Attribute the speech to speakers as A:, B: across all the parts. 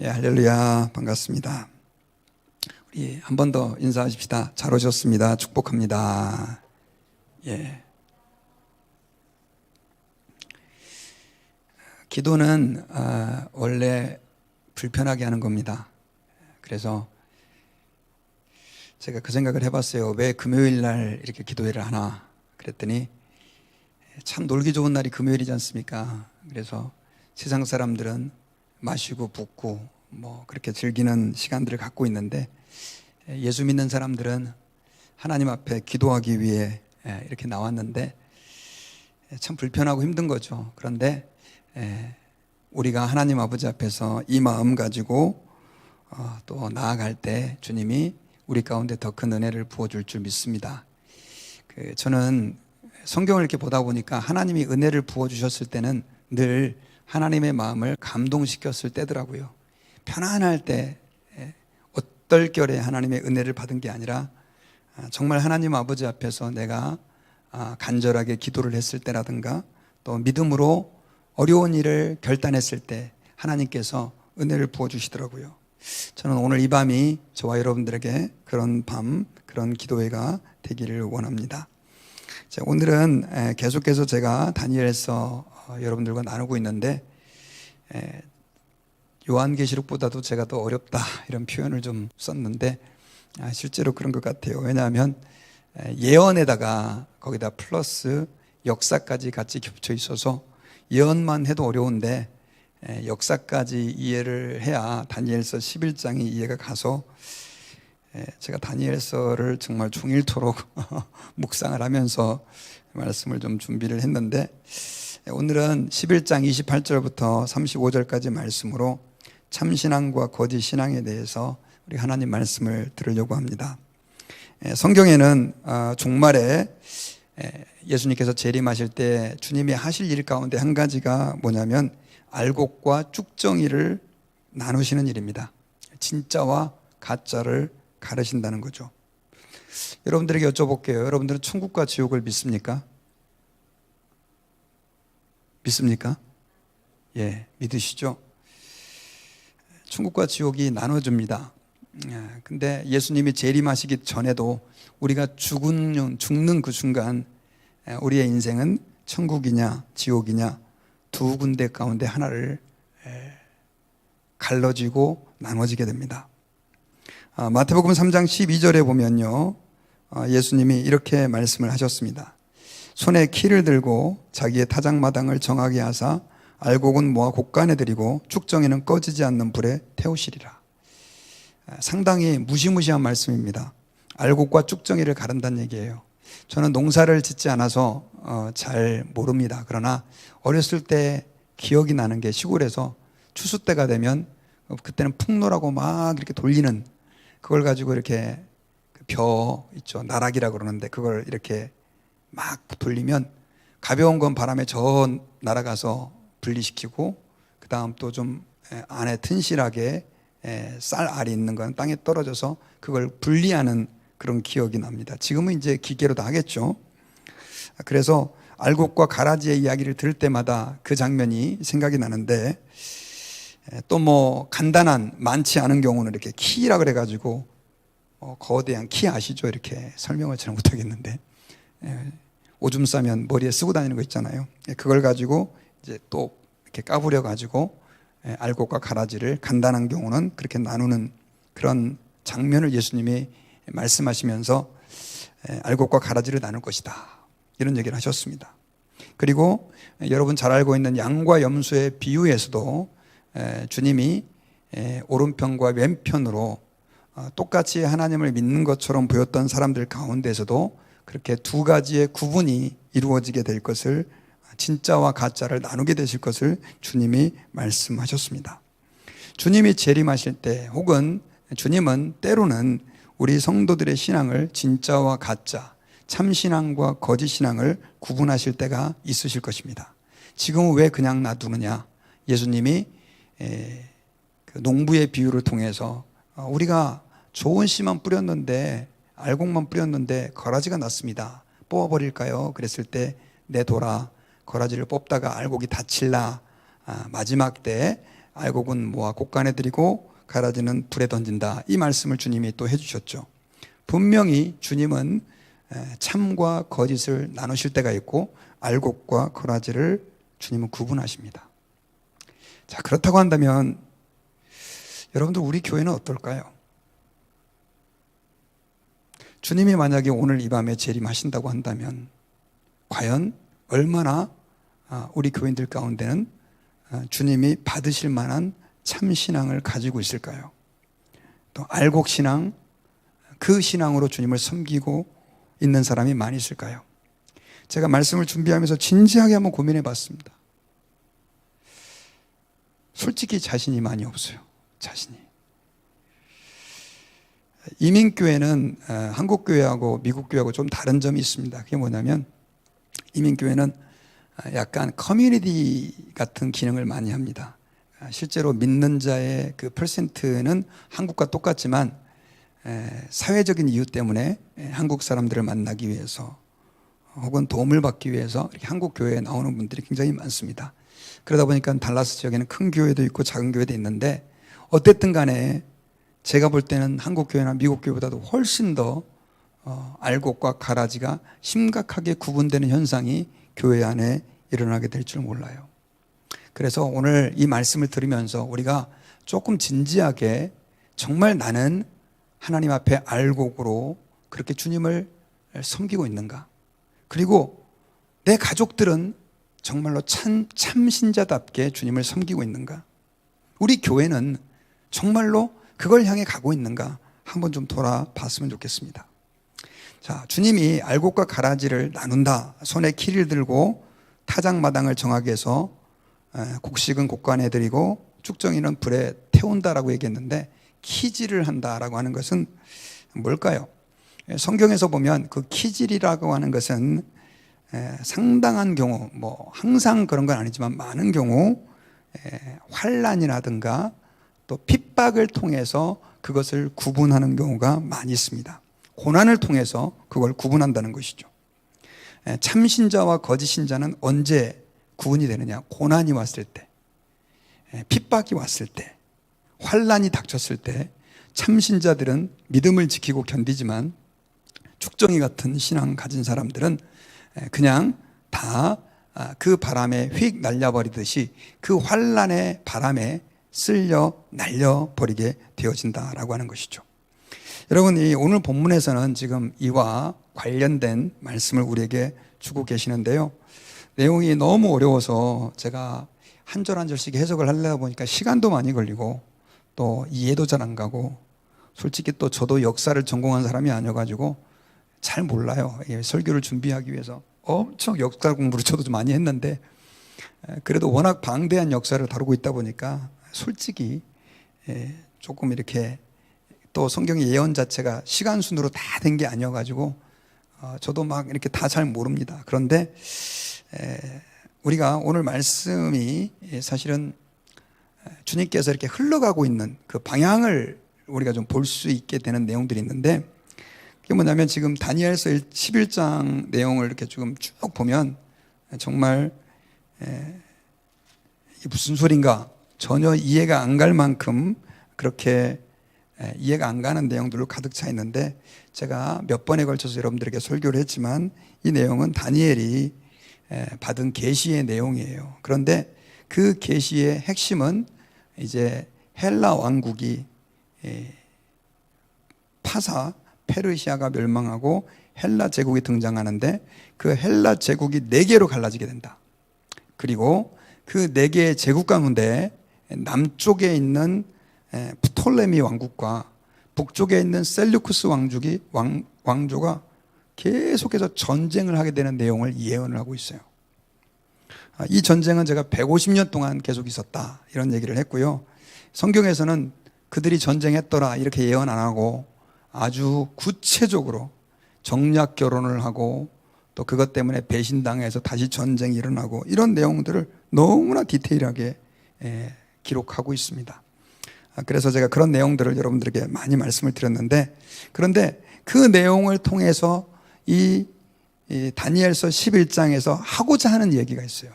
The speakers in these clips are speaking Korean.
A: 예, 할렐루야, 반갑습니다. 우리 한 번 더 인사하십시다. 잘 오셨습니다. 축복합니다. 예. 기도는 원래 불편하게 하는 겁니다. 그래서 제가 그 생각을 해봤어요. 왜 금요일 날 이렇게 기도회를 하나? 그랬더니 참 놀기 좋은 날이 금요일이지 않습니까? 그래서 세상 사람들은 마시고 붓고 뭐 그렇게 즐기는 시간들을 갖고 있는데 예수 믿는 사람들은 하나님 앞에 기도하기 위해 이렇게 나왔는데 참 불편하고 힘든 거죠. 그런데 우리가 하나님 아버지 앞에서 이 마음 가지고 또 나아갈 때 주님이 우리 가운데 더 큰 은혜를 부어줄 줄 믿습니다. 저는 성경을 이렇게 보다 보니까 하나님이 은혜를 부어주셨을 때는 늘 하나님의 마음을 감동시켰을 때더라고요. 편안할 때 어떨결에 하나님의 은혜를 받은 게 아니라 정말 하나님 아버지 앞에서 내가 간절하게 기도를 했을 때라든가 또 믿음으로 어려운 일을 결단했을 때 하나님께서 은혜를 부어주시더라고요. 저는 오늘 이 밤이 저와 여러분들에게 그런 밤, 그런 기도회가 되기를 원합니다. 자, 오늘은 계속해서 제가 다니엘서 여러분들과 나누고 있는데 요한계시록보다도 제가 더 어렵다 이런 표현을 좀 썼는데 실제로 그런 것 같아요. 왜냐하면 예언에다가 거기다 플러스 역사까지 같이 겹쳐 있어서 예언만 해도 어려운데 역사까지 이해를 해야 다니엘서 11장이 이해가 가서 제가 다니엘서를 정말 종일토록 묵상을 하면서 말씀을 좀 준비를 했는데 오늘은 11장 28절부터 35절까지 말씀으로 참신앙과 거짓 신앙에 대해서 우리 하나님 말씀을 들으려고 합니다. 성경에는 종말에 예수님께서 재림하실 때 주님이 하실 일 가운데 한 가지가 뭐냐면 알곡과 쭉정이를 나누시는 일입니다. 진짜와 가짜를 가르신다는 거죠. 여러분들에게 여쭤볼게요. 여러분들은 천국과 지옥을 믿습니까? 믿습니까? 예, 믿으시죠? 천국과 지옥이 나눠집니다. 근데 예수님이 재림하시기 전에도 우리가 죽는 그 순간 우리의 인생은 천국이냐 지옥이냐 두 군데 가운데 하나를 갈라지고 나눠지게 됩니다. 마태복음 3장 12절에 보면요, 예수님이 이렇게 말씀을 하셨습니다. 손에 키를 들고 자기의 타작마당을 정하게 하사 알곡은 모아 곡간에 들이고 쭉정이는 꺼지지 않는 불에 태우시리라. 상당히 무시무시한 말씀입니다. 알곡과 쭉정이를 가른다는 얘기예요. 저는 농사를 짓지 않아서 잘 모릅니다. 그러나 어렸을 때 기억이 나는 게 시골에서 추수 때가 되면 그때는 풍로라고 막 이렇게 돌리는 그걸 가지고 이렇게 벼 있죠. 나락이라고 그러는데 그걸 이렇게 막 돌리면 가벼운 건 바람에 저 날아가서 분리시키고 그 다음 또 좀 안에 튼실하게 쌀 알이 있는 건 땅에 떨어져서 그걸 분리하는 그런 기억이 납니다. 지금은 이제 기계로 다 하겠죠. 그래서 알곡과 가라지의 이야기를 들을 때마다 그 장면이 생각이 나는데 또 뭐 간단한 많지 않은 경우는 이렇게 키라 그래가지고 거대한 키 아시죠? 이렇게 설명을 잘 못하겠는데 오줌 싸면 머리에 쓰고 다니는 거 있잖아요. 그걸 가지고 이제 또 이렇게 까부려 가지고 알곡과 가라지를 간단한 경우는 그렇게 나누는 그런 장면을 예수님이 말씀하시면서 알곡과 가라지를 나눌 것이다 이런 얘기를 하셨습니다. 그리고 여러분 잘 알고 있는 양과 염소의 비유에서도 주님이 오른편과 왼편으로 똑같이 하나님을 믿는 것처럼 보였던 사람들 가운데서도 그렇게 두 가지의 구분이 이루어지게 될 것을, 진짜와 가짜를 나누게 되실 것을 주님이 말씀하셨습니다. 주님이 재림하실 때 혹은 주님은 때로는 우리 성도들의 신앙을 진짜와 가짜, 참신앙과 거짓신앙을 구분하실 때가 있으실 것입니다. 지금은 왜 그냥 놔두느냐? 예수님이 그 농부의 비유를 통해서 우리가 좋은 씨만 뿌렸는데 알곡만 뿌렸는데 거라지가 났습니다. 뽑아버릴까요? 그랬을 때 내둬라. 거라지를 뽑다가 알곡이 다칠라. 마지막 때 알곡은 모아 곡간에 들이고 가라지는 불에 던진다. 이 말씀을 주님이 또 해주셨죠. 분명히 주님은 참과 거짓을 나누실 때가 있고 알곡과 가라지를 주님은 구분하십니다. 자, 그렇다고 한다면 여러분들 우리 교회는 어떨까요? 주님이 만약에 오늘 이 밤에 재림하신다고 한다면 과연 얼마나 우리 교인들 가운데는 주님이 받으실 만한 참신앙을 가지고 있을까요? 또 알곡신앙, 그 신앙으로 주님을 섬기고 있는 사람이 많이 있을까요? 제가 말씀을 준비하면서 진지하게 한번 고민해 봤습니다. 솔직히 자신이 많이 없어요. 자신이. 이민교회는 한국교회하고 미국교회하고 좀 다른 점이 있습니다. 그게 뭐냐면 이민교회는 약간 커뮤니티 같은 기능을 많이 합니다. 실제로 믿는 자의 그 퍼센트는 한국과 똑같지만 사회적인 이유 때문에 한국 사람들을 만나기 위해서 혹은 도움을 받기 위해서 이렇게 한국 교회에 나오는 분들이 굉장히 많습니다. 그러다 보니까 달라스 지역에는 큰 교회도 있고 작은 교회도 있는데 어쨌든 간에 제가 볼 때는 한국 교회나 미국 교회보다도 훨씬 더 알곡과 가라지가 심각하게 구분되는 현상이 교회 안에 일어나게 될 줄 몰라요. 그래서 오늘 이 말씀을 들으면서 우리가 조금 진지하게 정말 나는 하나님 앞에 알곡으로 그렇게 주님을 섬기고 있는가? 그리고 내 가족들은 정말로 참신자답게 주님을 섬기고 있는가? 우리 교회는 정말로 그걸 향해 가고 있는가? 한번 좀 돌아봤으면 좋겠습니다. 자, 주님이 알곡과 가라지를 나눈다. 손에 키를 들고 타작마당을 정하게 해서 곡식은 곡간에 들이고 쭉정이는 불에 태운다라고 얘기했는데 키질을 한다라고 하는 것은 뭘까요? 성경에서 보면 그 키질이라고 하는 것은 상당한 경우, 뭐 항상 그런 건 아니지만 많은 경우 환난이라든가 또 핍박을 통해서 그것을 구분하는 경우가 많이 있습니다. 고난을 통해서 그걸 구분한다는 것이죠. 참신자와 거짓신자는 언제 구분이 되느냐? 고난이 왔을 때, 핍박이 왔을 때, 환난이 닥쳤을 때 참신자들은 믿음을 지키고 견디지만 축정이 같은 신앙 가진 사람들은 그냥 다 그 바람에 휙 날려버리듯이 그 환난의 바람에 쓸려 날려버리게 되어진다라고 하는 것이죠. 여러분, 이 오늘 본문에서는 지금 이와 관련된 말씀을 우리에게 주고 계시는데요. 내용이 너무 어려워서 제가 한 절 한 절씩 해석을 하려다 보니까 시간도 많이 걸리고 또 이해도 잘 안 가고 솔직히 또 저도 역사를 전공한 사람이 아니어가지고 잘 몰라요. 설교를 준비하기 위해서 엄청 역사 공부를 저도 좀 많이 했는데 그래도 워낙 방대한 역사를 다루고 있다 보니까 솔직히 조금 이렇게 또 성경의 예언 자체가 시간 순으로 다 된 게 아니어가지고 저도 막 이렇게 다 잘 모릅니다. 그런데 우리가 오늘 말씀이 사실은 주님께서 이렇게 흘러가고 있는 그 방향을 우리가 좀 볼 수 있게 되는 내용들이 있는데 그게 뭐냐면 지금 다니엘서 11장 내용을 이렇게 쭉 보면 정말 이게 무슨 소린가 전혀 이해가 안 갈 만큼 그렇게 이해가 안 가는 내용들로 가득 차 있는데 제가 몇 번에 걸쳐서 여러분들에게 설교를 했지만 이 내용은 다니엘이 받은 계시의 내용이에요. 그런데 그 계시의 핵심은 이제 헬라 왕국이 파사 페르시아가 멸망하고 헬라 제국이 등장하는데 그 헬라 제국이 4개로 갈라지게 된다. 그리고 그 4개의 제국 가운데 남쪽에 있는 프톨레미 왕국과 북쪽에 있는 셀류쿠스 왕조가 계속해서 전쟁을 하게 되는 내용을 예언을 하고 있어요. 이 전쟁은 제가 150년 동안 계속 있었다 이런 얘기를 했고요. 성경에서는 그들이 전쟁했더라 이렇게 예언 안 하고 아주 구체적으로 정략 결혼을 하고 또 그것 때문에 배신당해서 다시 전쟁이 일어나고 이런 내용들을 너무나 디테일하게 기록하고 있습니다. 그래서 제가 그런 내용들을 여러분들에게 많이 말씀을 드렸는데 그런데 그 내용을 통해서 이 다니엘서 11장에서 하고자 하는 얘기가 있어요.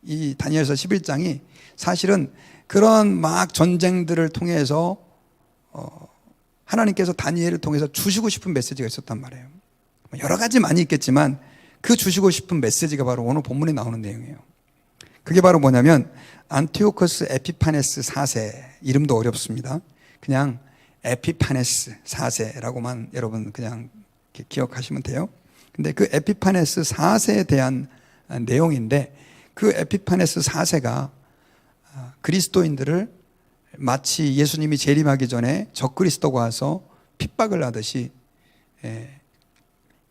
A: 이 다니엘서 11장이 사실은 그런 막 전쟁들을 통해서 하나님께서 다니엘을 통해서 주시고 싶은 메시지가 있었단 말이에요. 여러 가지 많이 있겠지만 그 주시고 싶은 메시지가 바로 오늘 본문에 나오는 내용이에요. 그게 바로 뭐냐면 안티오코스 에피파네스 4세, 이름도 어렵습니다. 그냥 에피파네스 4세라고만 여러분 그냥 기억하시면 돼요. 근데 그 에피파네스 4세에 대한 내용인데, 그 에피파네스 4세가 그리스도인들을 마치 예수님이 재림하기 전에 적그리스도가 와서 핍박을 하듯이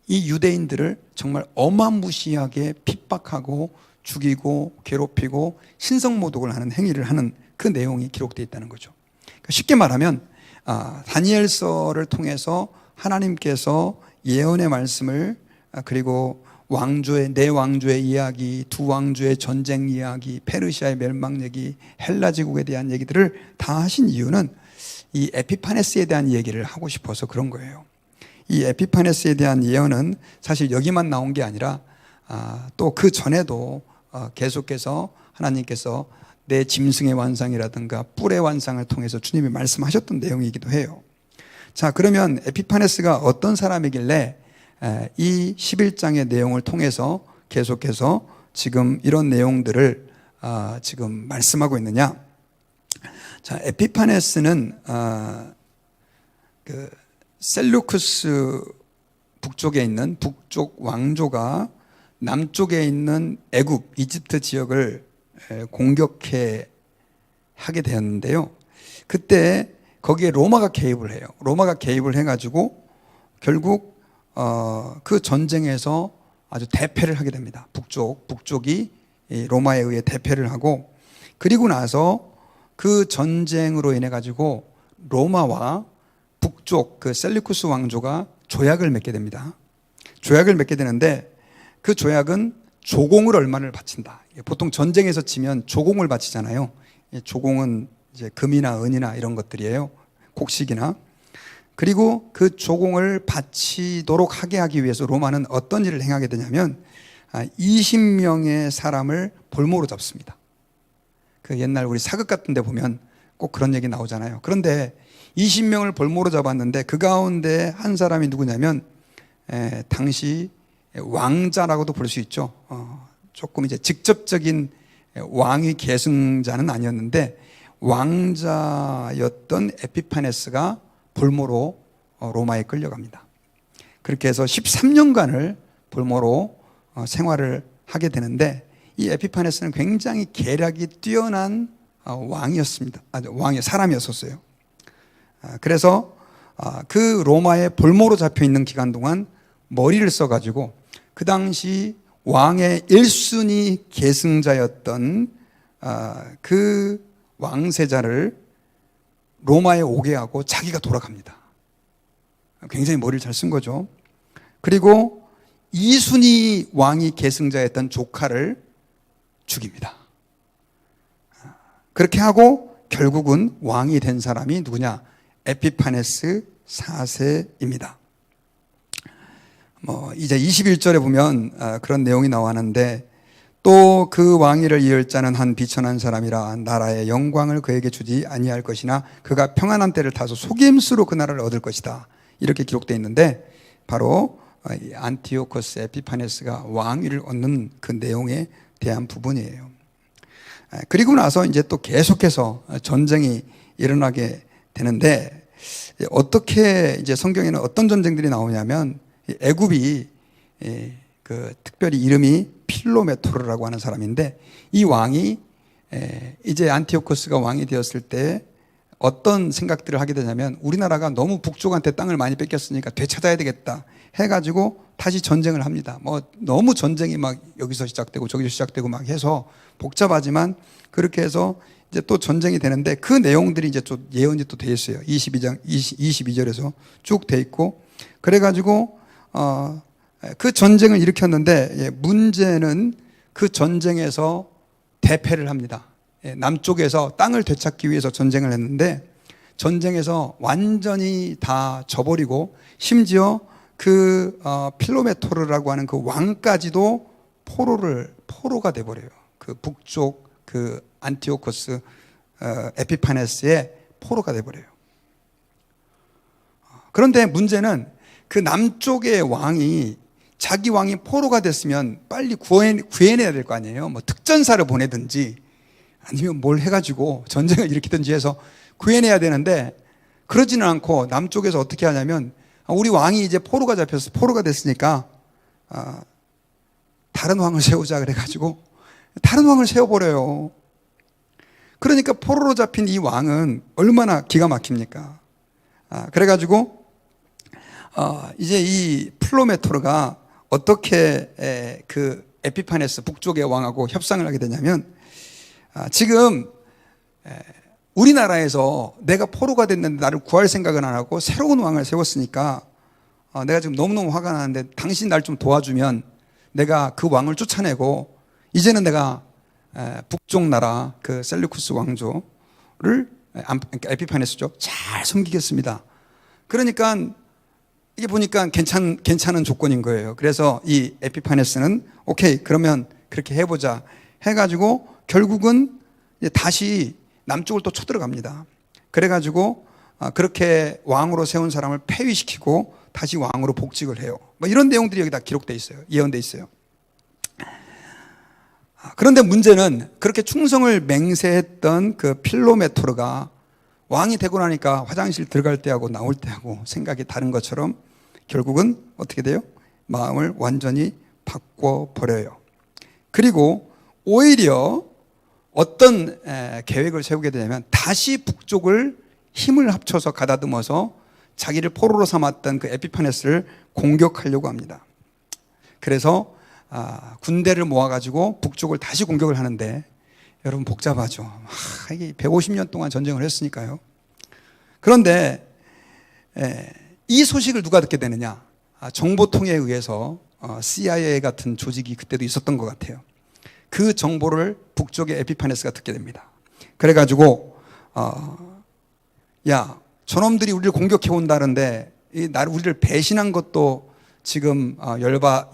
A: 이 유대인들을 정말 어마무시하게 핍박하고 죽이고 괴롭히고 신성모독을 하는 행위를 하는 그 내용이 기록되어 있다는 거죠. 쉽게 말하면 다니엘서를 통해서 하나님께서 예언의 말씀을, 그리고 네 왕조의 이야기, 두 왕조의 전쟁 이야기, 페르시아의 멸망 얘기, 헬라 제국에 대한 얘기들을 다 하신 이유는 이 에피파네스에 대한 얘기를 하고 싶어서 그런 거예요. 이 에피파네스에 대한 예언은 사실 여기만 나온 게 아니라 또 그 전에도 계속해서 하나님께서 내 짐승의 완상이라든가 뿔의 완상을 통해서 주님이 말씀하셨던 내용이기도 해요. 자, 그러면 에피파네스가 어떤 사람이길래 이 11장의 내용을 통해서 계속해서 지금 이런 내용들을 지금 말씀하고 있느냐? 자, 에피파네스는 그 셀루쿠스 북쪽에 있는 북쪽 왕조가 남쪽에 있는 애굽, 이집트 지역을 공격해 하게 되었는데요. 그때 거기에 로마가 개입을 해요. 로마가 개입을 해가지고 결국 그 전쟁에서 아주 대패를 하게 됩니다. 북쪽이 로마에 의해 대패를 하고, 그리고 나서 그 전쟁으로 인해 가지고 로마와 북쪽 그 셀루쿠스 왕조가 조약을 맺게 됩니다. 조약을 맺게 되는데 그 조약은 조공을 얼마를 바친다. 보통 전쟁에서 지면 조공을 바치잖아요. 조공은 이제 금이나 은이나 이런 것들이에요. 곡식이나. 그리고 그 조공을 바치도록 하기 위해서 로마는 어떤 일을 행하게 되냐면 20명의 사람을 볼모로 잡습니다. 그 옛날 우리 사극 같은 데 보면 꼭 그런 얘기 나오잖아요. 그런데 20명을 볼모로 잡았는데 그 가운데 한 사람이 누구냐면 당시 왕자라고도 볼 수 있죠. 조금 이제 직접적인 왕위 계승자는 아니었는데 왕자였던 에피파네스가 볼모로 로마에 끌려갑니다. 그렇게 해서 13년간을 볼모로 생활을 하게 되는데, 이 에피파네스는 굉장히 계략이 뛰어난 왕이었습니다. 사람이었었어요. 그래서 그 로마의 볼모로 잡혀 있는 기간 동안 머리를 써가지고 그 당시 왕의 1순위 계승자였던 그 왕세자를 로마에 오게 하고 자기가 돌아갑니다. 굉장히 머리를 잘 쓴 거죠. 그리고 2순위 왕이 계승자였던 조카를 죽입니다. 그렇게 하고 결국은 왕이 된 사람이 누구냐? 에피파네스 4세입니다. 이제 21절에 보면 그런 내용이 나왔는데, 또 그 왕위를 이을 자는 한 비천한 사람이라 나라의 영광을 그에게 주지 아니할 것이나 그가 평안한 때를 타서 속임수로 그 나라를 얻을 것이다. 이렇게 기록되어 있는데, 바로 안티오코스 에피파네스가 왕위를 얻는 그 내용에 대한 부분이에요. 그리고 나서 이제 또 계속해서 전쟁이 일어나게 되는데, 어떻게 이제 성경에는 어떤 전쟁들이 나오냐면, 애굽이 그 특별히 이름이 필로메토르라고 하는 사람인데, 이 왕이 이제 안티오코스가 왕이 되었을 때 어떤 생각들을 하게 되냐면, 우리나라가 너무 북쪽한테 땅을 많이 뺏겼으니까 되찾아야 되겠다 해가지고 다시 전쟁을 합니다. 너무 전쟁이 막 여기서 시작되고 저기서 시작되고 막 해서 복잡하지만, 그렇게 해서 이제 또 전쟁이 되는데, 그 내용들이 이제 또 예언이 또 돼 있어요. 22절에서 쭉 돼 있고, 그래가지고 그 전쟁을 일으켰는데, 문제는 그 전쟁에서 대패를 합니다. 남쪽에서 땅을 되찾기 위해서 전쟁을 했는데, 전쟁에서 완전히 다 져버리고, 심지어 그 필로메토르라고 하는 그 왕까지도 포로가 돼버려요. 그 북쪽 그 안티오코스 에피파네스의 포로가 돼버려요. 그런데 문제는 그 남쪽의 왕이 자기 왕이 포로가 됐으면 빨리 구해내야 될 거 아니에요. 뭐 특전사를 보내든지 아니면 뭘 해가지고 전쟁을 일으키든지 해서 구해내야 되는데 그러지는 않고 남쪽에서 어떻게 하냐면 우리 왕이 이제 포로가 잡혀서 포로가 됐으니까 다른 왕을 세우자 그래가지고 다른 왕을 세워버려요. 그러니까 포로로 잡힌 이 왕은 얼마나 기가 막힙니까? 그래가지고 이제 이 플로메토르가 어떻게 그 에피파네스 북쪽의 왕하고 협상을 하게 되냐면 지금 우리나라에서 내가 포로가 됐는데 나를 구할 생각은 안 하고 새로운 왕을 세웠으니까 내가 지금 너무너무 화가 나는데 당신 날 좀 도와주면 내가 그 왕을 쫓아내고 이제는 내가 북쪽 나라 그 셀루쿠스 왕조를 에피파네스죠 잘 섬기겠습니다. 그러니까 이게 보니까 괜찮은 조건인 거예요. 그래서 이 에피파네스는 오케이 그러면 그렇게 해보자 해가지고 결국은 다시 남쪽을 또 쳐들어갑니다. 그래가지고 그렇게 왕으로 세운 사람을 폐위시키고 다시 왕으로 복직을 해요. 뭐 이런 내용들이 여기 다 기록돼 있어요. 예언돼 있어요. 그런데 문제는 그렇게 충성을 맹세했던 그 필로메토르가 왕이 되고 나니까 화장실 들어갈 때하고 나올 때하고 생각이 다른 것처럼 결국은 어떻게 돼요? 마음을 완전히 바꿔버려요. 그리고 오히려 어떤 계획을 세우게 되냐면 다시 북쪽을 힘을 합쳐서 가다듬어서 자기를 포로로 삼았던 그 에피파네스를 공격하려고 합니다. 그래서 군대를 모아가지고 북쪽을 다시 공격을 하는데 여러분 복잡하죠. 이게 150년 동안 전쟁을 했으니까요. 그런데 이 소식을 누가 듣게 되느냐? 정보통에 의해서 CIA 같은 조직이 그때도 있었던 것 같아요. 그 정보를 북쪽의 에피파네스가 듣게 됩니다. 그래가지고 야 저놈들이 우리를 공격해 온다는데 우리를 배신한 것도 지금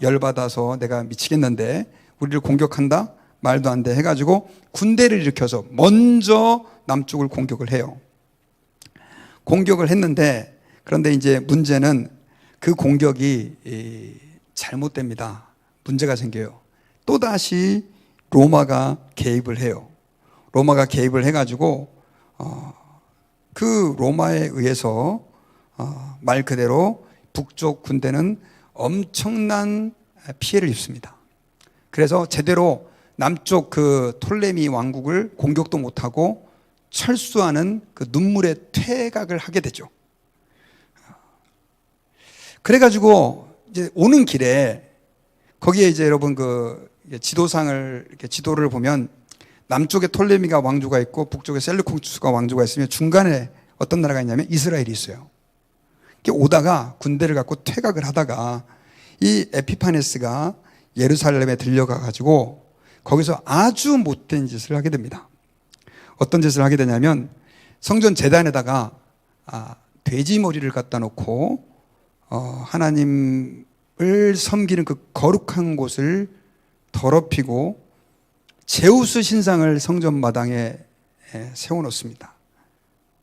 A: 열받아서 내가 미치겠는데 우리를 공격한다? 말도 안 돼 해가지고 군대를 일으켜서 먼저 남쪽을 공격을 해요. 공격을 했는데 그런데 이제 문제는 그 공격이 잘못됩니다. 문제가 생겨요. 또다시 로마가 개입을 해요. 로마가 개입을 해가지고 그 로마에 의해서 말 그대로 북쪽 군대는 엄청난 피해를 입습니다. 그래서 제대로 남쪽 그 톨레미 왕국을 공격도 못하고 철수하는 그 눈물의 퇴각을 하게 되죠. 그래가지고 이제 오는 길에 거기에 이제 여러분 그 지도를 보면 남쪽에 톨레미가 왕조가 있고 북쪽에 셀루쿠스가 왕조가 있으면 중간에 어떤 나라가 있냐면 이스라엘이 있어요. 오다가 군대를 갖고 퇴각을 하다가 이 에피파네스가 예루살렘에 들려가 가지고 거기서 아주 못된 짓을 하게 됩니다. 어떤 짓을 하게 되냐면 성전 제단에다가 돼지 머리를 갖다 놓고 하나님을 섬기는 그 거룩한 곳을 더럽히고 제우스 신상을 성전 마당에 세워놓습니다.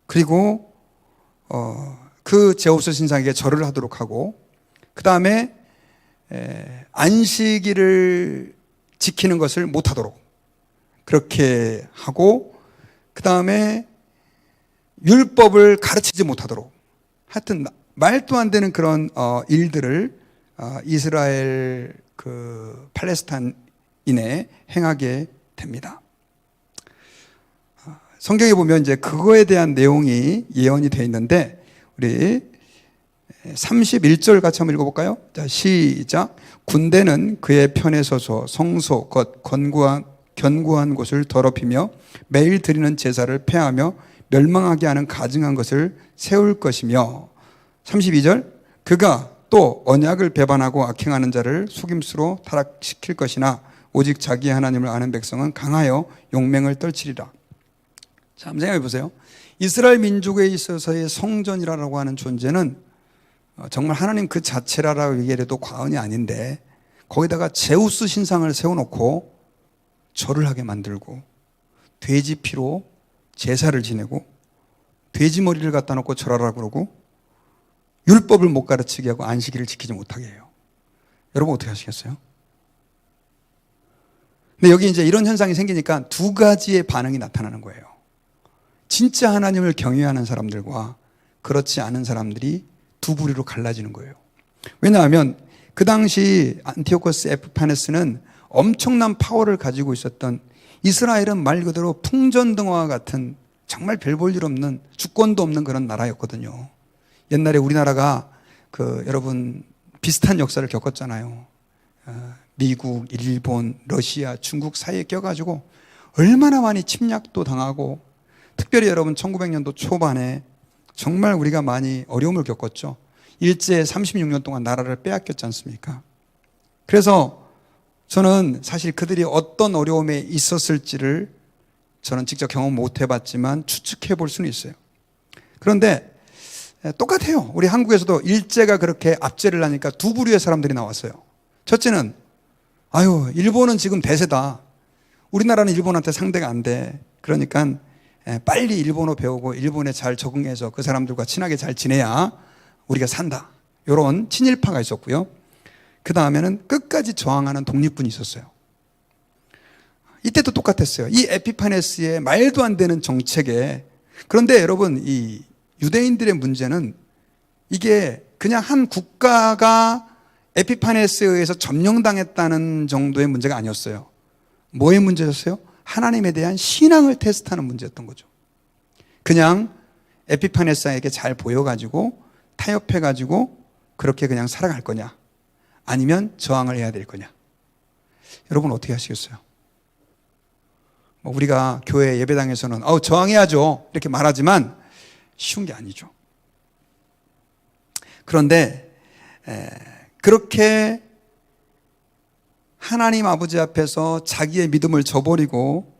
A: 그리고 그 제우스 신상에게 절을 하도록 하고 그 다음에 안식일을 지키는 것을 못하도록 그렇게 하고 그 다음에 율법을 가르치지 못하도록 하여튼 말도 안 되는 그런 일들을 이스라엘 그 팔레스타인에 행하게 됩니다. 성경에 보면 이제 그거에 대한 내용이 예언이 되어 있는데 우리 31절 같이 한번 읽어볼까요? 자, 시작. 군대는 그의 편에 서서 성소 곧 견고한 곳을 더럽히며 매일 드리는 제사를 폐하며 멸망하게 하는 가증한 것을 세울 것이며 32절 그가 또 언약을 배반하고 악행하는 자를 속임수로 타락시킬 것이나 오직 자기 하나님을 아는 백성은 강하여 용맹을 떨치리라. 자, 한번 생각해 보세요. 이스라엘 민족에 있어서의 성전이라고 하는 존재는 정말 하나님 그 자체라고 얘기해도 과언이 아닌데 거기다가 제우스 신상을 세워놓고 절을 하게 만들고 돼지 피로 제사를 지내고 돼지 머리를 갖다 놓고 절하라 그러고 율법을 못 가르치게 하고 안식일을 지키지 못하게 해요. 여러분 어떻게 하시겠어요? 근데 여기 이제 이런 현상이 생기니까 두 가지의 반응이 나타나는 거예요. 진짜 하나님을 경외하는 사람들과 그렇지 않은 사람들이 두 부류로 갈라지는 거예요. 왜냐하면 그 당시 안티오코스 에피파네스는 엄청난 파워를 가지고 있었던, 이스라엘은 말 그대로 풍전등화와 같은 정말 별 볼 일 없는, 주권도 없는 그런 나라였거든요. 옛날에 우리나라가 여러분 비슷한 역사를 겪었잖아요. 미국, 일본, 러시아, 중국 사이에 껴가지고 얼마나 많이 침략도 당하고, 특별히 여러분 1900년도 초반에 정말 우리가 많이 어려움을 겪었죠. 일제 36년 동안 나라를 빼앗겼지 않습니까? 그래서 저는 사실 그들이 어떤 어려움에 있었을지를 저는 직접 경험 못 해봤지만 추측해 볼 수는 있어요. 그런데 똑같아요. 우리 한국에서도 일제가 그렇게 압제를 하니까 두 부류의 사람들이 나왔어요. 첫째는 아유, 일본은 지금 대세다. 우리나라는 일본한테 상대가 안 돼. 그러니까 빨리 일본어 배우고 일본에 잘 적응해서 그 사람들과 친하게 잘 지내야 우리가 산다. 이런 친일파가 있었고요. 그 다음에는 끝까지 저항하는 독립군이 있었어요. 이때도 똑같았어요. 이 에피파네스의 말도 안 되는 정책에. 그런데 여러분, 이 유대인들의 문제는 이게 그냥 한 국가가 에피파네스에 의해서 점령당했다는 정도의 문제가 아니었어요. 뭐의 문제였어요? 하나님에 대한 신앙을 테스트하는 문제였던 거죠. 그냥 에피파네스에게 잘 보여가지고 타협해가지고 그렇게 그냥 살아갈 거냐, 아니면 저항을 해야 될 거냐. 여러분 어떻게 하시겠어요? 우리가 교회 예배당에서는 저항해야죠 이렇게 말하지만 쉬운 게 아니죠. 그런데 그렇게 하나님 아버지 앞에서 자기의 믿음을 저버리고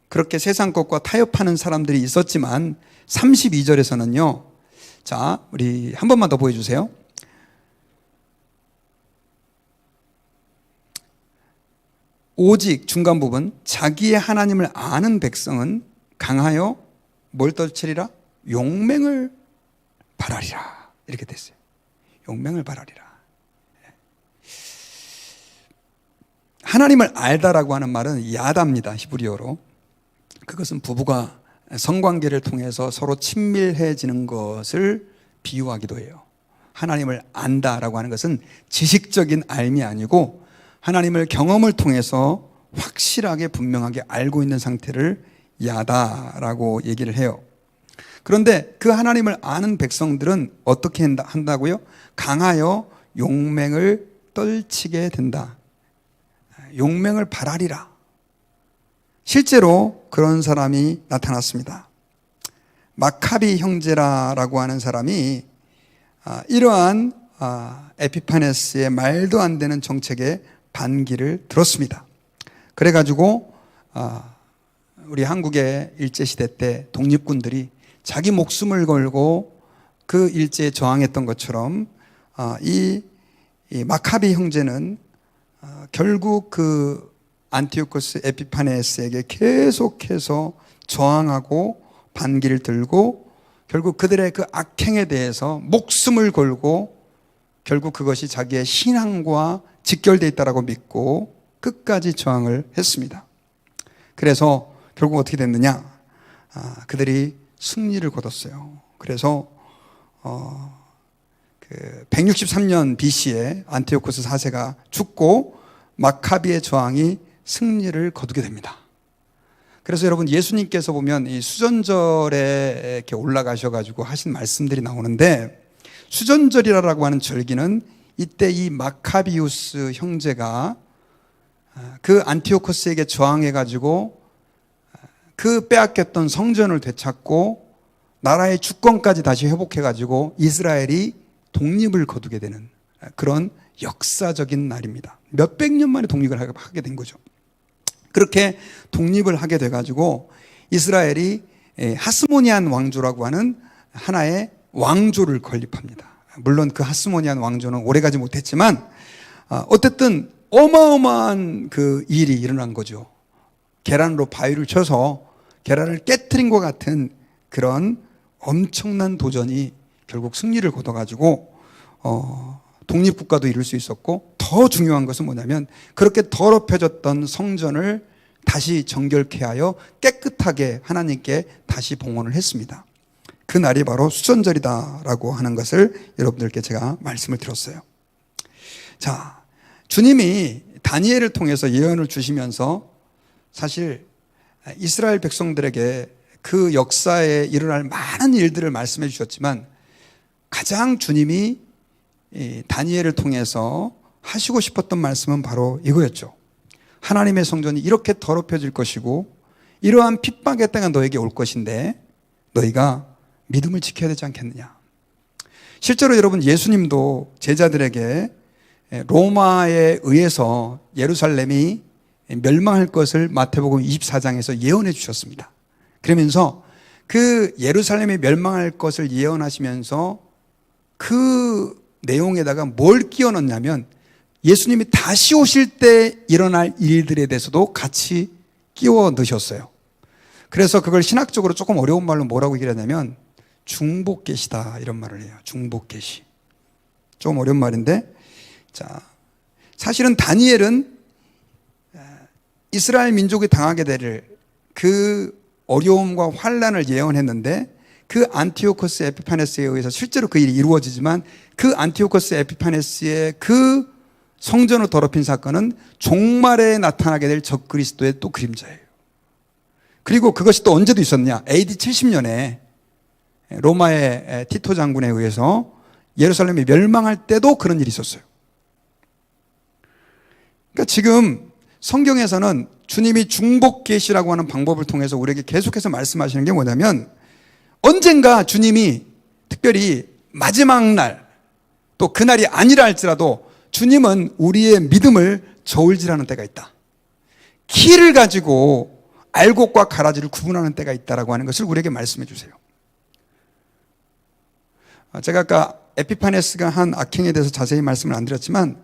A: 그렇게 세상 것과 타협하는 사람들이 있었지만 32절에서는요. 자, 우리 한 번만 더 보여주세요. 오직 중간 부분, 자기의 하나님을 아는 백성은 강하여 뭘 떨치리라? 용맹을 발하리라. 이렇게 됐어요. 용맹을 발하리라. 하나님을 알다라고 하는 말은 야다입니다. 히브리어로. 그것은 부부가 성관계를 통해서 서로 친밀해지는 것을 비유하기도 해요. 하나님을 안다라고 하는 것은 지식적인 알미 아니고 하나님을 경험을 통해서 확실하게 분명하게 알고 있는 상태를 야다라고 얘기를 해요. 그런데 그 하나님을 아는 백성들은 어떻게 한다고요? 강하여 용맹을 떨치게 된다. 용맹을 발하리라. 실제로 그런 사람이 나타났습니다. 마카비 형제라고 하는 사람이 이러한 에피파네스의 말도 안 되는 정책에 반기를 들었습니다. 그래가지고 우리 한국의 일제시대 때 독립군들이 자기 목숨을 걸고 그 일제에 저항했던 것처럼 이 마카비 형제는 결국 그 안티오코스 에피파네스에게 계속해서 저항하고 반기를 들고 결국 그들의 그 악행에 대해서 목숨을 걸고 결국 그것이 자기의 신앙과 직결되어 있다고 믿고 끝까지 저항을 했습니다. 그래서 결국 어떻게 됐느냐? 그들이 승리를 거뒀어요. 그래서 163년 BC에 안티오코스 4세가 죽고 마카비의 저항이 승리를 거두게 됩니다. 그래서 여러분 예수님께서 보면 이 수전절에 이렇게 올라가셔가지고 하신 말씀들이 나오는데, 수전절이라고 하는 절기는 이때 이 마카비우스 형제가 그 안티오코스에게 저항해가지고 그 빼앗겼던 성전을 되찾고 나라의 주권까지 다시 회복해가지고 이스라엘이 독립을 거두게 되는 그런 역사적인 날입니다. 몇백 년 만에 독립을 하게 된 거죠. 그렇게 독립을 하게 돼가지고 이스라엘이 하스모니안 왕조라고 하는 하나의 왕조를 건립합니다. 물론 그 하스모니안 왕조는 오래가지 못했지만 어쨌든 어마어마한 그 일이 일어난 거죠. 계란으로 바위를 쳐서 계란을 깨트린 것 같은 그런 엄청난 도전이 결국 승리를 거둬가지고 독립국가도 이룰 수 있었고, 더 중요한 것은 뭐냐면 그렇게 더럽혀졌던 성전을 다시 정결케 하여 깨끗하게 하나님께 다시 봉헌을 했습니다. 그 날이 바로 수전절이다라고 하는 것을 여러분들께 제가 말씀을 드렸어요. 자, 주님이 다니엘을 통해서 예언을 주시면서 사실 이스라엘 백성들에게 그 역사에 일어날 많은 일들을 말씀해 주셨지만, 가장 주님이 다니엘을 통해서 하시고 싶었던 말씀은 바로 이거였죠. 하나님의 성전이 이렇게 더럽혀질 것이고 이러한 핍박의 때가 너에게 올 것인데 너희가 믿음을 지켜야 되지 않겠느냐. 실제로 여러분, 예수님도 제자들에게 로마에 의해서 예루살렘이 멸망할 것을 마태복음 24장에서 예언해 주셨습니다. 그러면서 그 예루살렘이 멸망할 것을 예언하시면서 그 내용에다가 뭘 끼워 넣냐면 예수님이 다시 오실 때 일어날 일들에 대해서도 같이 끼워 넣으셨어요. 그래서 그걸 신학적으로 조금 어려운 말로 뭐라고 얘기를 하냐면 중복계시다, 이런 말을 해요. 중복계시. 좀 어려운 말인데, 자, 사실은 다니엘은 이스라엘 민족이 당하게 될 그 어려움과 환란을 예언했는데, 그 안티오코스 에피파네스에 의해서 실제로 그 일이 이루어지지만, 그 안티오코스 에피파네스의 그 성전을 더럽힌 사건은 종말에 나타나게 될 적그리스도의 또 그림자예요. 그리고 그것이 또 언제도 있었냐? AD 70년에 로마의 티토 장군에 의해서 예루살렘이 멸망할 때도 그런 일이 있었어요. 그러니까 지금 성경에서는 주님이 중복계시라고 하는 방법을 통해서 우리에게 계속해서 말씀하시는 게 뭐냐면, 언젠가 주님이 특별히 마지막 날, 또 그날이 아니라 할지라도 주님은 우리의 믿음을 저울질하는 때가 있다. 키를 가지고 알곡과 가라지를 구분하는 때가 있다라고 하는 것을 우리에게 말씀해 주세요. 제가 아까 에피파네스가 한 악행에 대해서 자세히 말씀을 안 드렸지만,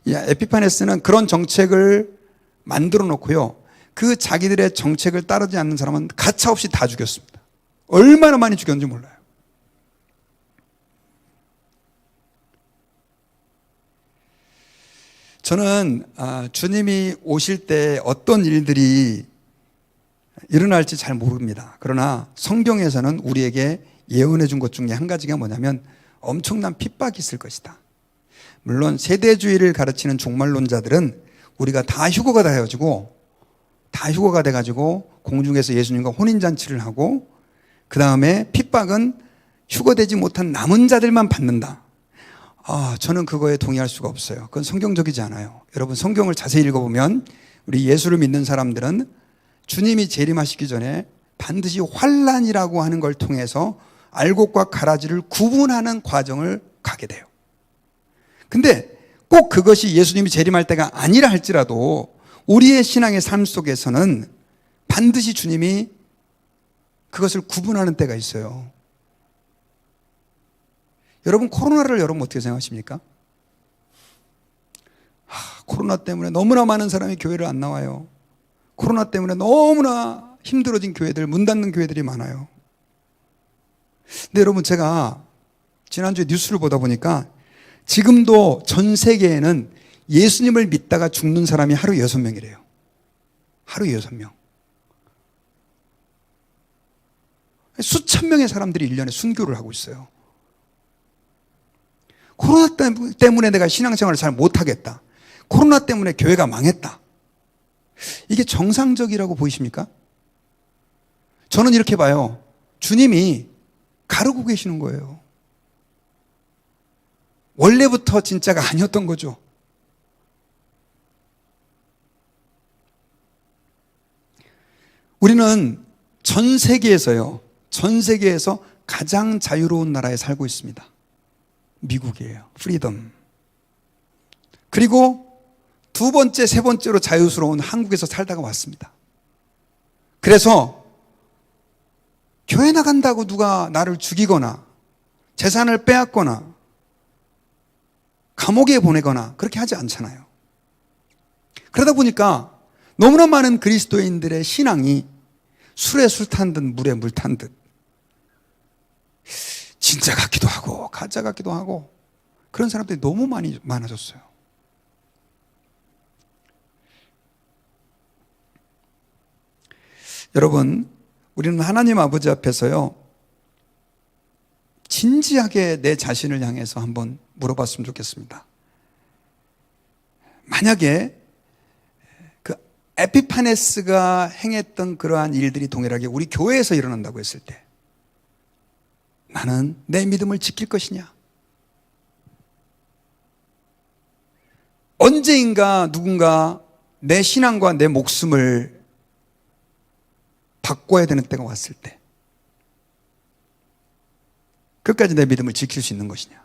A: 이 에피파네스는 그런 정책을 만들어 놓고요, 그 자기들의 정책을 따르지 않는 사람은 가차없이 다 죽였습니다. 얼마나 많이 죽였는지 몰라요. 저는 주님이 오실 때 어떤 일들이 일어날지 잘 모릅니다. 그러나 성경에서는 우리에게 예언해 준 것 중에 한 가지가 뭐냐면 엄청난 핍박이 있을 것이다. 물론 세대주의를 가르치는 종말론자들은 우리가 다 휴거가 돼가지고 공중에서 예수님과 혼인잔치를 하고, 그 다음에 핍박은 휴거되지 못한 남은 자들만 받는다. 저는 그거에 동의할 수가 없어요. 그건 성경적이지 않아요. 여러분, 성경을 자세히 읽어보면 우리 예수를 믿는 사람들은 주님이 재림하시기 전에 반드시 환란이라고 하는 걸 통해서 알곡과 가라지를 구분하는 과정을 가게 돼요. 근데 꼭 그것이 예수님이 재림할 때가 아니라 할지라도 우리의 신앙의 삶 속에서는 반드시 주님이 그것을 구분하는 때가 있어요. 여러분, 코로나를 여러분 어떻게 생각하십니까? 코로나 때문에 너무나 많은 사람이 교회를 안 나와요. 코로나 때문에 너무나 힘들어진 교회들, 문 닫는 교회들이 많아요. 근데 여러분, 제가 지난주에 뉴스를 보다 보니까 지금도 전 세계에는 예수님을 믿다가 죽는 사람이 하루 6명이래요. 하루 6명. 수천 명의 사람들이 1년에 순교를 하고 있어요. 코로나 때문에 내가 신앙생활을 잘 못하겠다. 코로나 때문에 교회가 망했다. 이게 정상적이라고 보이십니까? 저는 이렇게 봐요. 주님이 가르고 계시는 거예요. 원래부터 진짜가 아니었던 거죠. 우리는 전 세계에서 가장 자유로운 나라에 살고 있습니다. 미국이에요. 프리덤. 그리고 두 번째, 세 번째로 자유스러운 한국에서 살다가 왔습니다. 그래서 교회 나간다고 누가 나를 죽이거나 재산을 빼앗거나 감옥에 보내거나 그렇게 하지 않잖아요. 그러다 보니까 너무나 많은 그리스도인들의 신앙이 술에 술 탄 듯 물에 물 탄 듯 진짜 같기도 하고 가짜 같기도 하고 그런 사람들이 너무 많아졌어요. 여러분, 우리는 하나님 아버지 앞에서요, 진지하게 내 자신을 향해서 한번 물어봤으면 좋겠습니다. 만약에 그 에피파네스가 행했던 그러한 일들이 동일하게 우리 교회에서 일어난다고 했을 때 나는 내 믿음을 지킬 것이냐? 언제인가 누군가 내 신앙과 내 목숨을 바꿔야 되는 때가 왔을 때 끝까지 내 믿음을 지킬 수 있는 것이냐?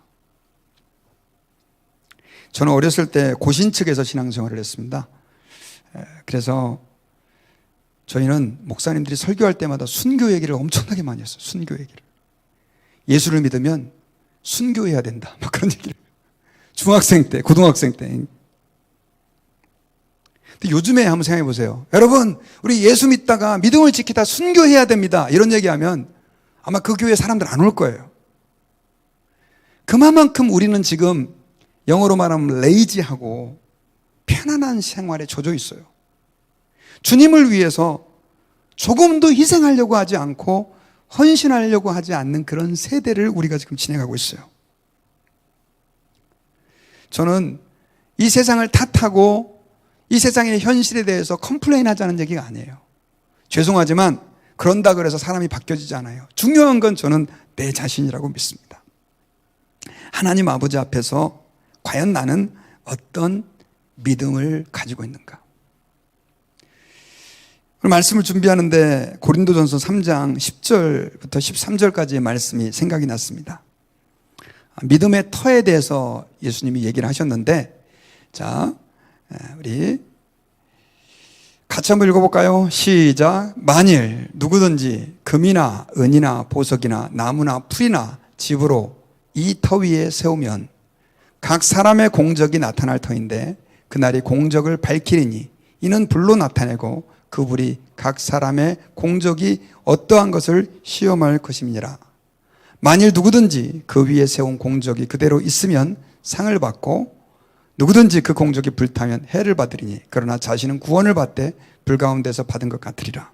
A: 저는 어렸을 때 고신 측에서 신앙생활을 했습니다. 그래서 저희는 목사님들이 설교할 때마다 순교 얘기를 엄청나게 많이 했어요. 순교 얘기를. 예수를 믿으면 순교해야 된다. 막 그런 얘기를. 중학생 때, 고등학생 때. 근데 요즘에 한번 생각해 보세요. 여러분, 우리 예수 믿다가 믿음을 지키다 순교해야 됩니다. 이런 얘기하면 아마 그 교회 사람들 안 올 거예요. 그만큼 우리는 지금 영어로 말하면 레이지하고 편안한 생활에 젖어 있어요. 주님을 위해서 조금도 희생하려고 하지 않고 헌신하려고 하지 않는 그런 세대를 우리가 지금 진행하고 있어요. 저는 이 세상을 탓하고 이 세상의 현실에 대해서 컴플레인 하자는 얘기가 아니에요. 죄송하지만 그런다 그래서 사람이 바뀌어지지 않아요. 중요한 건 저는 내 자신이라고 믿습니다. 하나님 아버지 앞에서 과연 나는 어떤 믿음을 가지고 있는가? 오늘 말씀을 준비하는데 고린도전서 3장 10절부터 13절까지의 말씀이 생각이 났습니다. 믿음의 터에 대해서 예수님이 얘기를 하셨는데, 자, 우리 같이 한번 읽어볼까요? 시작. 만일 누구든지 금이나 은이나 보석이나 나무나 풀이나 집으로 이 터 위에 세우면 각 사람의 공적이 나타날 터인데 그날이 공적을 밝히리니 이는 불로 나타내고 그 불이 각 사람의 공적이 어떠한 것을 시험할 것임이니라. 만일 누구든지 그 위에 세운 공적이 그대로 있으면 상을 받고 누구든지 그 공적이 불타면 해를 받으리니 그러나 자신은 구원을 받되 불 가운데서 받은 것 같으리라.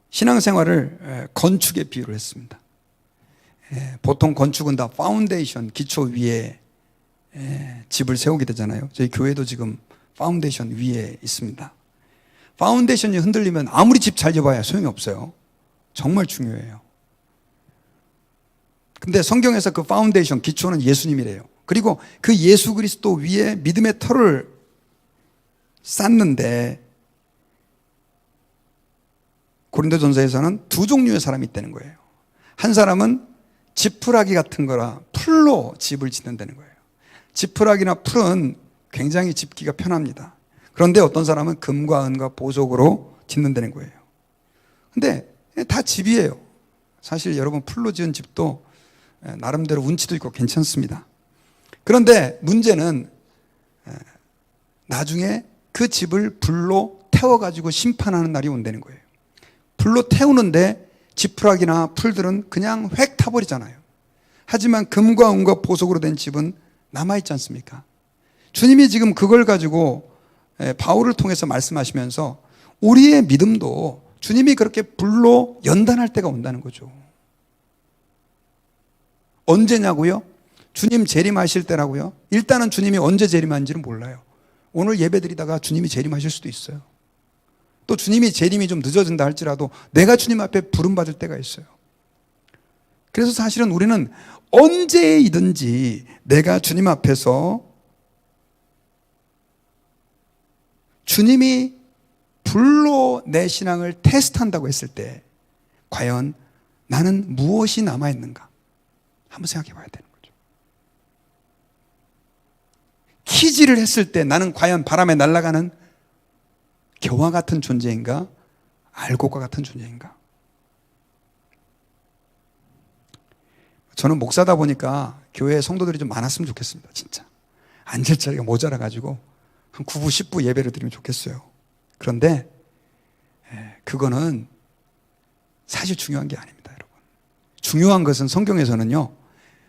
A: 신앙생활을 건축에 비유를 했습니다. 보통 건축은 다 파운데이션, 기초 위에 집을 세우게 되잖아요. 저희 교회도 지금 파운데이션 위에 있습니다. 파운데이션이 흔들리면 아무리 집 잘 지어봐야 소용이 없어요. 정말 중요해요. 근데 성경에서 그 파운데이션, 기초는 예수님이래요. 그리고 그 예수 그리스도 위에 믿음의 터를 쌓는데 고린도전서에서는 두 종류의 사람이 있다는 거예요. 한 사람은 지푸라기 같은 거라 풀로 집을 짓는다는 거예요. 지푸라기나 풀은 굉장히 짓기가 편합니다. 그런데 어떤 사람은 금과 은과 보석으로 짓는다는 거예요. 근데 다 집이에요. 사실 여러분 풀로 지은 집도 나름대로 운치도 있고 괜찮습니다. 그런데 문제는 나중에 그 집을 불로 태워가지고 심판하는 날이 온다는 거예요. 불로 태우는데 지푸라기나 풀들은 그냥 획 타버리잖아요. 하지만 금과 은과 보석으로 된 집은 남아있지 않습니까? 주님이 지금 그걸 가지고 바울을 통해서 말씀하시면서 우리의 믿음도 주님이 그렇게 불로 연단할 때가 온다는 거죠. 언제냐고요? 주님 재림하실 때라고요? 일단은 주님이 언제 재림하는지는 몰라요. 오늘 예배드리다가 주님이 재림하실 수도 있어요. 또 주님이 재림이 좀 늦어진다 할지라도 내가 주님 앞에 부름받을 때가 있어요. 그래서 사실은 우리는 언제이든지 내가 주님 앞에서 주님이 불로 내 신앙을 테스트한다고 했을 때 과연 나는 무엇이 남아있는가 한번 생각해 봐야 되는 거죠. 키지를 했을 때 나는 과연 바람에 날아가는 겨와 같은 존재인가 알곡과 같은 존재인가. 저는 목사다 보니까 교회에 성도들이 좀 많았으면 좋겠습니다. 진짜 앉을 자리가 모자라가지고 한 9부 10부 예배를 드리면 좋겠어요. 그런데 그거는 사실 중요한 게 아닙니다, 여러분. 중요한 것은 성경에서는요,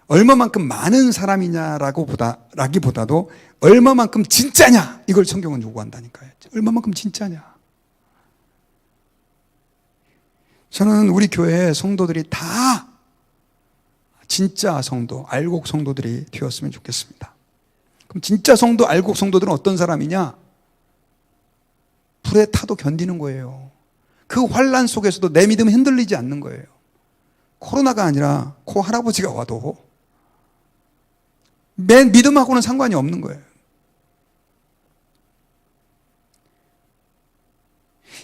A: 얼마만큼 많은 사람이냐라기보다도 얼마만큼 진짜냐, 이걸 성경은 요구한다니까요. 얼마만큼 진짜냐. 저는 우리 교회 성도들이 다 진짜 성도, 알곡 성도들이 되었으면 좋겠습니다. 그럼 진짜 성도, 알곡 성도들은 어떤 사람이냐? 불에 타도 견디는 거예요. 그 환난 속에서도 내 믿음은 흔들리지 않는 거예요. 코로나가 아니라 코 할아버지가 와도 맨 믿음하고는 상관이 없는 거예요.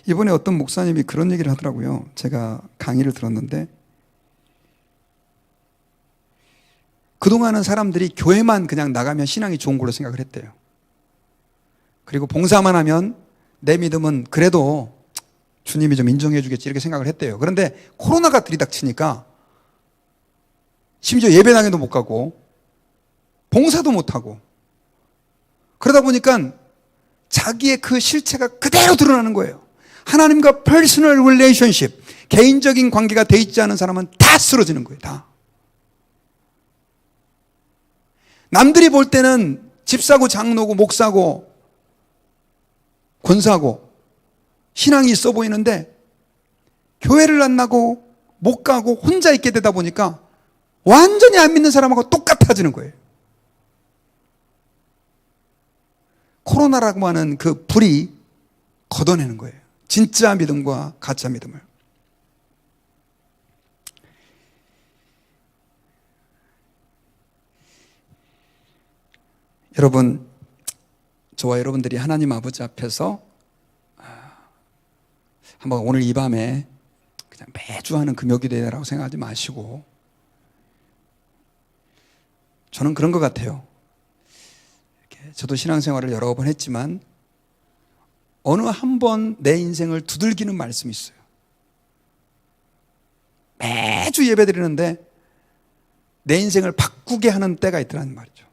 A: 이번에 어떤 목사님이 그런 얘기를 하더라고요. 제가 강의를 들었는데, 그동안은 사람들이 교회만 그냥 나가면 신앙이 좋은 걸로 생각을 했대요. 그리고 봉사만 하면 내 믿음은 그래도 주님이 좀 인정해 주겠지, 이렇게 생각을 했대요. 그런데 코로나가 들이닥치니까 심지어 예배당에도 못 가고 봉사도 못 하고, 그러다 보니까 자기의 그 실체가 그대로 드러나는 거예요. 하나님과 퍼스널 릴레이션십, 개인적인 관계가 돼 있지 않은 사람은 다 쓰러지는 거예요. 다. 남들이 볼 때는 집사고 장로고 목사고 권사고 신앙이 있어 보이는데, 교회를 안 나고 못 가고 혼자 있게 되다 보니까 완전히 안 믿는 사람하고 똑같아지는 거예요. 코로나라고 하는 그 불이 걷어내는 거예요. 진짜 믿음과 가짜 믿음을. 여러분, 저와 여러분들이 하나님 아버지 앞에서 한번 오늘 이 밤에 그냥 매주 하는 금요기도회라고 생각하지 마시고, 저는 그런 것 같아요. 저도 신앙생활을 여러 번 했지만 어느 한 번 내 인생을 두들기는 말씀이 있어요. 매주 예배 드리는데 내 인생을 바꾸게 하는 때가 있더라는 말이죠.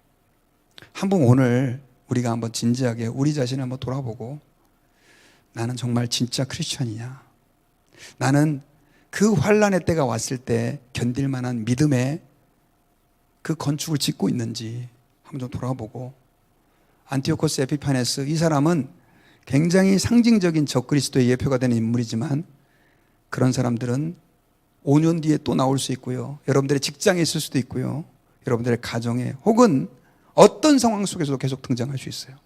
A: 한번 오늘 우리가 한번 진지하게 우리 자신을 한번 돌아보고, 나는 정말 진짜 크리스천이냐? 나는 그 환난의 때가 왔을 때 견딜 만한 믿음의 그 건축을 짓고 있는지 한번 좀 돌아보고, 안티오코스 에피파네스, 이 사람은 굉장히 상징적인 적그리스도의 예표가 되는 인물이지만 그런 사람들은 5년 뒤에 또 나올 수 있고요. 여러분들의 직장에 있을 수도 있고요. 여러분들의 가정에, 혹은 어떤 상황 속에서도 계속 등장할 수 있어요.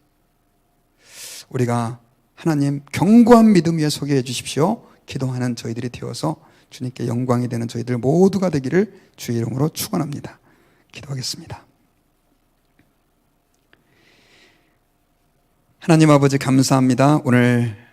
A: 우리가 하나님 견고한 믿음 위에 서게 해주십시오. 기도하는 저희들이 되어서 주님께 영광이 되는 저희들 모두가 되기를 주의 이름으로 축원합니다. 기도하겠습니다. 하나님 아버지, 감사합니다. 오늘